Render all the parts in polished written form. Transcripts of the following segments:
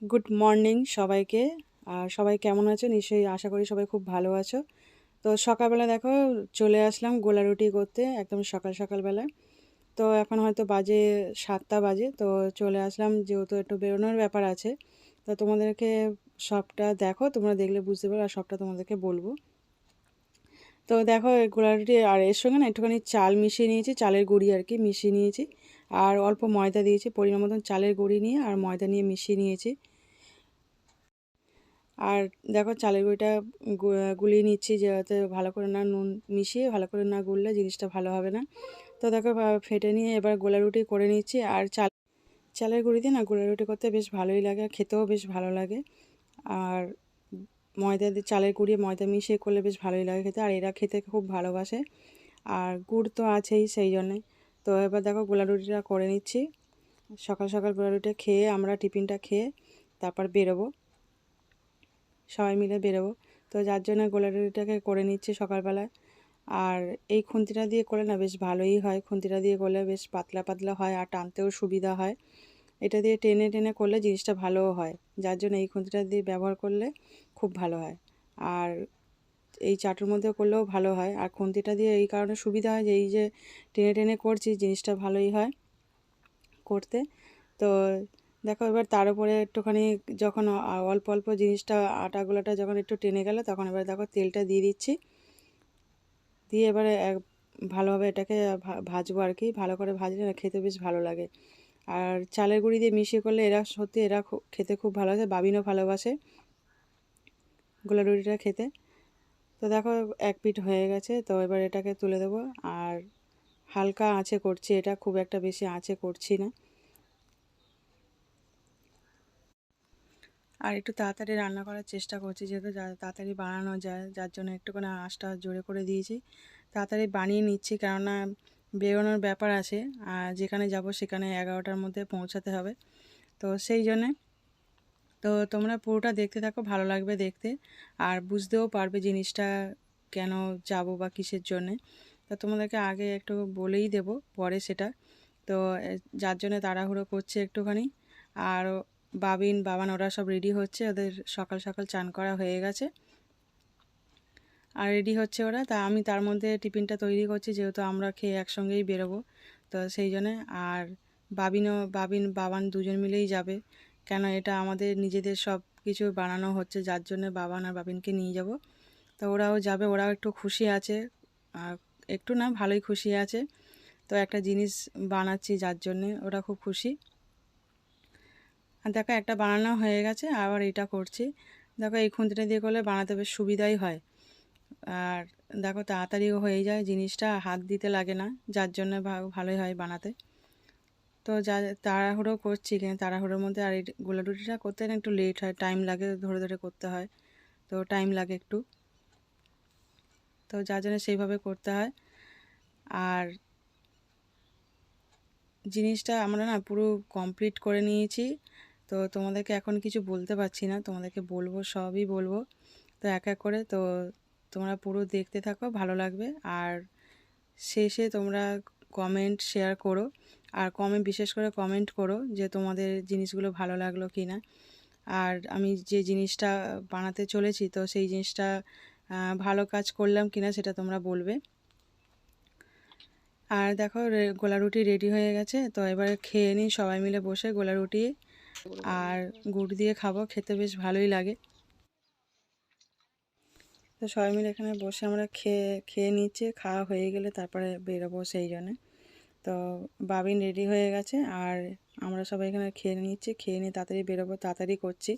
Good morning সবাইকে। আর সবাই কেমন আছো? নিশ্চয়ই আশা করি সবাই খুব ভালো আছো। তো সকালবেলা দেখো চলে আসলাম গোলা রুটি করতে, একদম সকাল সকালবেলা। তো এখন হয়তো বাজে 7টা বাজে। তো চলে আসলাম যেহেতু একটু বেরোনোর ব্যাপার আছে। তো তোমাদেরকে সবটা দেখো, তোমরা দেখলে বুঝতে পারো, আর সবটা তোমাদেরকে বলবো। তো দেখো এই গোলা রুটি, আর এর সঙ্গে না একটুখানি চাল মিশিয়ে নিয়েছি, চালের গুঁড়ি আর কি মিশিয়ে নিয়েছি। আর অল্প ময়দা দিয়েছি, পরিমাণ মতন চালের গুঁড়ি নিয়ে আর ময়দা নিয়ে মিশিয়ে নিয়েছি। আর দেখো চালের গুঁড়িটা গুলিয়ে নিচ্ছি, যাতে ভালো করে না নুন মিশিয়ে ভালো করে না গুললে জিনিসটা ভালো হবে না। তো দেখো ফেটে নিয়ে এবার গোলা রুটি করে নিচ্ছি। আর চালের গুঁড়ি দিয়ে না গোলা রুটি করতে বেশ ভালোই লাগে, আর খেতেও বেশ ভালো লাগে। আর ময়দা দিয়ে চালের গুঁড়ি ময়দা মিশিয়ে করলে বেশ ভালোই লাগে খেতে, আর এরা খেতে খুব ভালোবাসে। আর গুড় তো আছেই সেই জন্যে। তো এবার দেখো গোলা রুটিটা করে নিচ্ছি। সকাল সকাল গোলা রুটিটা খেয়ে আমরা টিফিনটা খেয়ে তারপর বেরোবো, সবাই মিলে বেরোবো। তো যার জন্য গোলা রুটিটাকে করে নিচ্ছি সকালবেলায়। আর এই খুন্তিটা দিয়ে করলে না বেশ ভালোই হয়, খুন্তিটা দিয়ে করলে বেশ পাতলা পাতলা হয় আর টানতেও সুবিধা হয়। এটা দিয়ে টেনে টেনে করলে জিনিসটা ভালোও হয়, যার জন্য এই খুন্তিটা দিয়ে ব্যবহার করলে খুব ভালো হয়। আর এই চাটুর মধ্যে করলেও ভালো হয়। আর খুন্তিটা দিয়ে এই কারণে সুবিধা হয় যে এই যে টেনে টেনে করছি, জিনিসটা ভালোই হয় করতে। তো দেখো এবার তার উপরে একটুখানি যখন অল্প অল্প জিনিসটা আটাগুলোটা যখন একটু টেনে গেল, তখন এবার দেখো তেলটা দিয়ে দিচ্ছি। দিয়ে এবারে ভালোভাবে এটাকে ভাজবো আর কি। ভালো করে ভাজলে না খেতে বেশ ভালো লাগে। আর চালের গুঁড়ি দিয়ে মিশিয়ে করলে এরা সত্যি এরা খেতে খুব ভালোবাসে, বাবিনও ভালোবাসে গোলা রুটিটা খেতে। তো দেখো এক পিঠ হয়ে গেছে, তো এবার এটাকে তুলে দেবো। আর হালকা আঁচে করছি এটা, খুব একটা বেশি আঁচে করছি না। আর একটু তাড়াতাড়ি রান্না করার চেষ্টা করছি, যেহেতু তাড়াতাড়ি বানানো যায়, যার জন্য একটুখানি আঁচটা জোরে করে দিয়েছি। তাড়াতাড়ি বানিয়ে নিচ্ছি, কেননা বেরোনোর ব্যাপার আছে। আর যেখানে যাব সেখানে 11টার মধ্যে পৌঁছাতে হবে। তো সেই জন্যে তো তোমরা পুরোটা দেখতে থাকো, ভালো লাগবে দেখতে। আর বুঝতেও পারবে জিনিসটা কেন যাব বা কিসের জন্যে। তো তোমাদেরকে আগে একটু বলেই দেব পরে সেটা। তো যার জন্য তাড়াহুড়ো করছে একটুখানি। আর বাবান ওরা সব রেডি হচ্ছে, ওদের সকাল সকাল চান করা হয়ে গেছে আর রেডি হচ্ছে ওরা। তা আমি তার মধ্যে টিফিনটা তৈরি করছি, যেহেতু আমরা খেয়ে একসঙ্গেই বেরোবো। তো সেই জন্যে আর বাবান দুজন মিলেই যাবে, কেন এটা আমাদের নিজেদের সব কিছু বানানো হচ্ছে, যার জন্য বাবান আর বাবিনকে নিয়ে যাব। তো ওরাও যাবে, ওরাও একটু খুশি আছে। আর একটু না, ভালোই খুশি আছে। তো একটা জিনিস বানাচ্ছি যার জন্যে ওরা খুব খুশি। আর দেখো একটা বানানো হয়ে গেছে, আবার এটা করছি। দেখো এই খুন্তিটা দিয়ে করলে বানাতে বেশ সুবিধাই হয়। আর দেখো তাড়াতাড়িও হয়ে যায় জিনিসটা, হাত দিতে লাগে না, যার জন্য ভালোই হয় বানাতে। তো যা তাড়াহুড়ো করছি, কিন্তু তাড়াহুড়োর মধ্যে আর এই গোলা রুটিটা করতে না একটু লেট হয়, টাইম লাগে, ধরে ধরে করতে হয়। তো টাইম লাগে একটু, তো যার জন্য সেইভাবে করতে হয়। আর জিনিসটা আমরা না পুরো কমপ্লিট করে নিয়েছি। তো তোমাদেরকে এখন কিছু বলতে পারছি না, তোমাদেরকে বলবো, সবই বলবো। তো এক এক করে তো তোমরা পুরো দেখতে থাকো, ভালো লাগবে। আর শেষে তোমরা কমেন্ট শেয়ার করো, আর বিশেষ করে কমেন্ট করো যে তোমাদের জিনিসগুলো ভালো লাগলো কি না। আর আমি যে জিনিসটা বানাতে চলেছি, তো সেই জিনিসটা ভালো কাজ করলাম কি না সেটা তোমরা বলবে। আর দেখো গোলা রুটি রেডি হয়ে গেছে। তো এবারে খেয়ে নিই সবাই মিলে বসে গোলা রুটি, আর গুড় দিয়ে খাবো, খেতে বেশ ভালোই লাগে। তো সবাই মিলে এখানে বসে আমরা খেয়ে খেয়ে নিচ্ছি, খাওয়া হয়ে গেলে তারপরে বেরোবো সেই জন্যে। তো বাবিন রেডি হয়ে গেছে, আর আমরা সবাই এখানে খেয়ে নিচ্ছি, খেয়ে নিয়ে তাড়াতাড়ি বেরোবো, তাড়াতাড়ি করছি।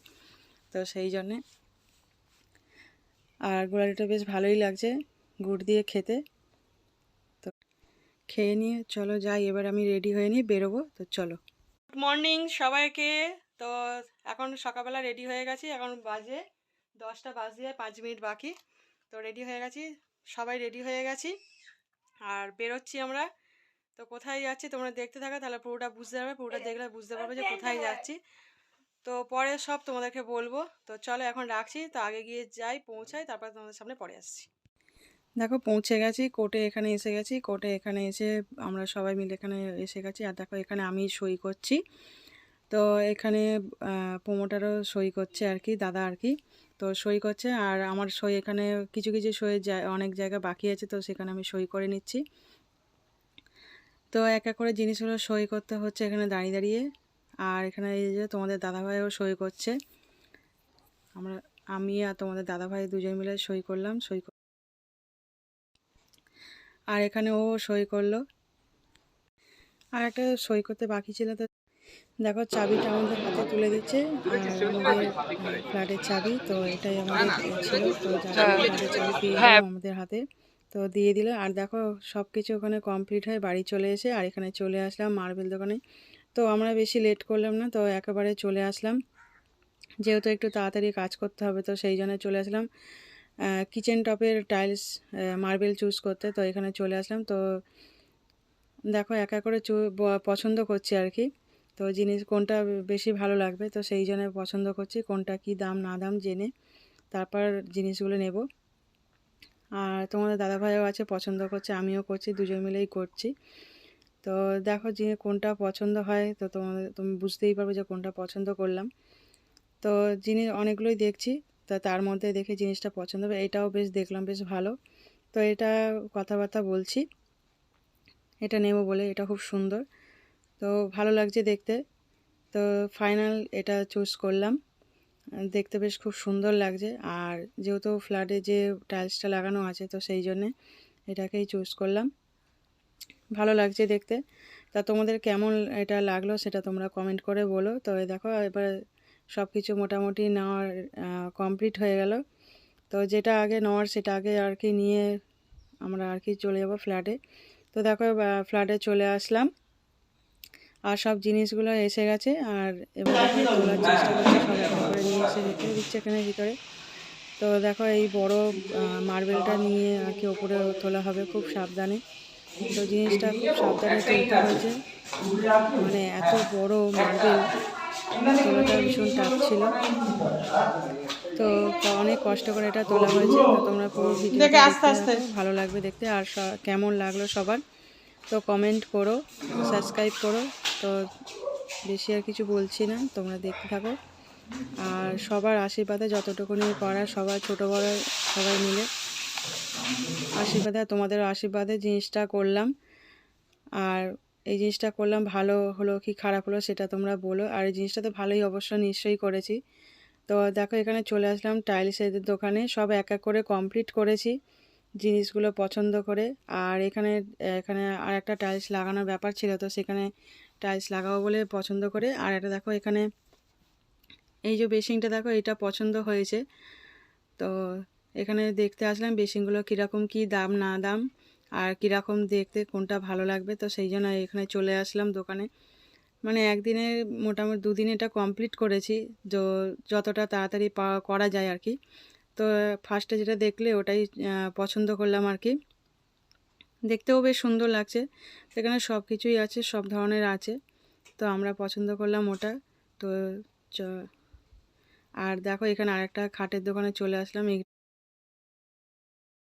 তো সেই জন্যে আর গোলারিটা বেশ ভালোই লাগছে গুড় দিয়ে খেতে। তো খেয়ে নিয়ে চলো যাই, এবার আমি রেডি হয়ে নিয়ে বেরোবো, তো চলো। গুড মর্নিং সবাইকে। তো এখন সকালবেলা রেডি হয়ে গেছি, এখন বাজে 10টা বাজে 5 মিনিট বাকি। তো রেডি হয়ে গেছি, সবাই রেডি হয়ে গেছি, আর বেরোচ্ছি আমরা। তো কোথায় যাচ্ছি তোমরা দেখতে থাকো, তাহলে পুরোটা বুঝতে পারবে, পুরোটা দেখলে বুঝতে পারবে যে কোথায় যাচ্ছি। তো পরে সব তোমাদেরকে বলবো। তো চলো এখন রাখছি, তো আগে গিয়ে যাই, পৌঁছাই, তারপর তোমাদের সামনে পরে আসছি। দেখো পৌঁছে গেছি কোর্টে, এখানে এসে গেছি কোর্টে, এখানে এসে আমরা সবাই মিলে এখানে এসে গেছি। আর দেখো এখানে আমি সই করছি। তো এখানে প্রোমোটারও সই করছে আর কি, দাদা আর কি। তো সই করছে, আর আমার সই এখানে কিছু কিছু সই অনেক জায়গা বাকি আছে, তো সেখানে আমি সই করে নিচ্ছি। তো এক এক করে জিনিসগুলো সই করতে হচ্ছে এখানে দাঁড়িয়ে দাঁড়িয়ে। আর এখানে এই যে তোমাদের দাদাভাইও সই করছে, আমি আর তোমাদের দাদাভাই দুজন মিলে সই করলাম, আর এখানে ও সই করলো। আর একটা সই করতে বাকি ছিল, তো দেখো চাবিটা আমাদের হাতে তুলে দিচ্ছে, আর আমাদের ফ্ল্যাটের চাবি, তো এটাই আমাদের ছিল। তো ফ্ল্যাটের চাবি পেয়ে গেলাম আমাদের হাতে, তো দিয়ে দিল। আর দেখো সব কিছু ওখানে কমপ্লিট হয়ে বাড়ি চলে এসে আর এখানে চলে আসলাম মার্বেল দোকানে। তো আমরা বেশি লেট করলাম না, তো একেবারে চলে আসলাম, যেহেতু একটু তাড়াতাড়ি কাজ করতে হবে, তো সেই জন্য চলে আসলাম কিচেন টপের টাইলস মার্বেল চুজ করতে। তো এখানে চলে আসলাম। তো দেখো একা করে পছন্দ করছি আর কি, তো জিনিস কোনটা বেশি ভালো লাগবে, তো সেই জন্য পছন্দ করছি কোনটা কি দাম না দাম জেনে তারপর জিনিসগুলো নেব। আর তোমাদের দাদাভাইও আছে, পছন্দ করছে, আমিও করছি, দুজন মিলেই করছি। তো দেখো যে কোনটা পছন্দ হয়, তো তুমি বুঝতেই পারবে যে কোনটা পছন্দ করলাম। তো জিনিস অনেকগুলোই দেখছি, তো তার মধ্যে দেখে জিনিসটা পছন্দ হবে, এটাও বেশ দেখলাম, বেশ ভালো। তো এটা কথাবার্তা বলছি, এটা নেব বলে, এটা খুব সুন্দর, তো ভালো লাগছে দেখতে। তো ফাইনাল এটা চুজ করলাম, দেখতে বেশ খুব সুন্দর লাগছে। আর যেহেতু ফ্ল্যাটে যে টাইলসটা লাগানো আছে, তো সেই জন্যে এটাকেই চুজ করলাম, ভালো লাগছে দেখতে। তা তোমাদের কেমন এটা লাগলো সেটা তোমরা কমেন্ট করে বলো। তো দেখো এবার সব কিছু মোটামুটি নেওয়ার কমপ্লিট হয়ে গেল। তো যেটা আগে নেওয়ার সেটা আগে আর কি নিয়ে আমরা আর কি চলে যাবো ফ্ল্যাটে। তো দেখো ফ্ল্যাটে চলে আসলাম, আর সব জিনিসগুলো এসে গেছে, আর এবার দেখো তোলার চেষ্টা করছে, সব একটা করে নিয়ে এসে রেখে দিচ্ছে এখানে ভিতরে। তো দেখো এই বড় মার্বেলটা নিয়ে আর কি ওপরে তোলা হবে খুব সাবধানে। তো জিনিসটা খুব সাবধানে তুলতে হয়েছে, মানে এত বড় মার্বেল, তোলাটা ভীষণ টাফ ছিল। তো অনেক কষ্ট করে এটা তোলা হয়েছে। তো তোমরা পুরো ভিডিওটা দেখতে থাকো, ভালো লাগবে দেখতে। আর কেমন লাগলো সবার তো কমেন্ট করো, সাবস্ক্রাইব করো। তো বেশি আর কিছু বলছি না, তোমরা দেখতে থাকো। আর সবার আশীর্বাদে যতটুকুনি করার, সবার ছোটো বড় সবাই মিলে আশীর্বাদে, তোমাদেরও আশীর্বাদে জিনিসটা করলাম। আর এই জিনিসটা করলাম, ভালো হলো কি খারাপ হলো সেটা তোমরা বলো। আর এই জিনিসটা তো ভালোই অবশ্য নিশ্চয়ই করেছি। তো দেখো এখানে চলে আসলাম টাইলসের দোকানে, সব এক এক করে কমপ্লিট করেছি জিনিসগুলো পছন্দ করে। আর এখানে এখানে আর একটা টাইলস লাগানোর ব্যাপার ছিল, তো সেখানে টাইলস লাগাবো বলে পছন্দ করে। আর এটা দেখো এখানে এই যে বেসিনটা দেখো, এটা পছন্দ হয়েছে। তো এখানে দেখতে আসলাম বেসিনগুলো কীরকম কি দাম না দাম, আর কীরকম দেখতে কোনটা ভালো লাগবে। তো সেই জন্য এখানে চলে আসলাম দোকানে, মানে একদিনে মোটামুটি দুদিনে এটা কমপ্লিট করেছি, যতটা তাড়াতাড়ি করা যায় আর কি। তো ফার্স্টে যেটা দেখলে ওটাই পছন্দ করলাম আর কি, দেখতেও বেশ সুন্দর লাগছে। সেখানে সব কিছুই আছে, সব ধরনের আছে, তো আমরা পছন্দ করলাম ওটা। তো আর দেখো এখানে আরেকটা খাটের দোকানে চলে আসলাম,